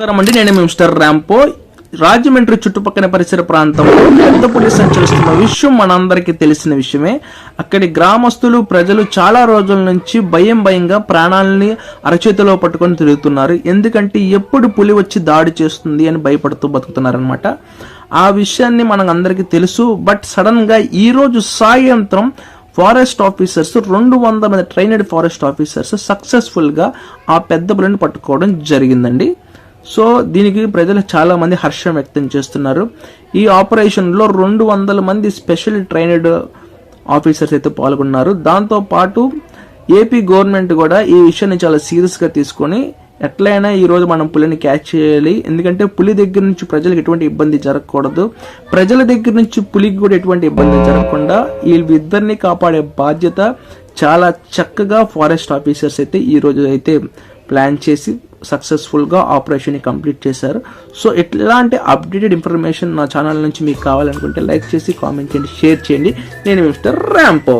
అండి నేను మిస్టర్ ర్యాంపో. రాజమండ్రి చుట్టుపక్కల పరిసర ప్రాంతంలో పెద్ద పులి సంచరిస్తున్న విషయం మనందరికీ తెలిసిన విషయమే. అక్కడి గ్రామస్తులు ప్రజలు చాలా రోజుల నుంచి భయంగా ప్రాణాలని అరచేతిలో పట్టుకొని తిరుగుతున్నారు. ఎందుకంటే ఎప్పుడు పులి వచ్చి దాడి చేస్తుంది అని భయపడుతూ బతుకుతున్నారనమాట. ఆ విషయాన్ని మనకు అందరికీ తెలుసు. బట్ సడన్ గా ఈ రోజు సాయంత్రం ఫారెస్ట్ ఆఫీసర్స్ 200 మంది ట్రైనడ్ ఫారెస్ట్ ఆఫీసర్స్ సక్సెస్ఫుల్ గా ఆ పెద్ద పులిని పట్టుకోవడం జరిగిందండి. సో దీనికి ప్రజలు చాలా మంది హర్షం వ్యక్తం చేస్తున్నారు. ఈ ఆపరేషన్ లో 200 మంది స్పెషల్ ట్రైనడ్ ఆఫీసర్స్ అయితే పాల్గొన్నారు. దాంతో పాటు ఏపీ గవర్నమెంట్ కూడా ఈ విషయాన్ని చాలా సీరియస్ గా తీసుకొని ఎట్లయినా ఈ రోజు మనం పులిని క్యాచ్ చేయాలి. ఎందుకంటే పులి దగ్గర నుంచి ప్రజలకు ఎటువంటి ఇబ్బంది జరగకూడదు, ప్రజల దగ్గర నుంచి పులికి కూడా ఎటువంటి ఇబ్బంది జరగకుండా వీళ్ళిద్దరిని కాపాడే బాధ్యత చాలా చక్కగా ఫారెస్ట్ ఆఫీసర్స్ అయితే ఈ రోజు అయితే ప్లాన్ చేసి సక్సెస్ఫుల్ గా ఆపరేషన్ ని కంప్లీట్ చేశారు. సో ఇట్లాంటి అప్డేటెడ్ ఇన్ఫర్మేషన్ నా ఛానల్ నుంచి మీకు కావాలనుకుంటే లైక్ చేసి కామెంట్ చేయండి, షేర్ చేయండి. నేను మిస్టర్ ర్యాంపో.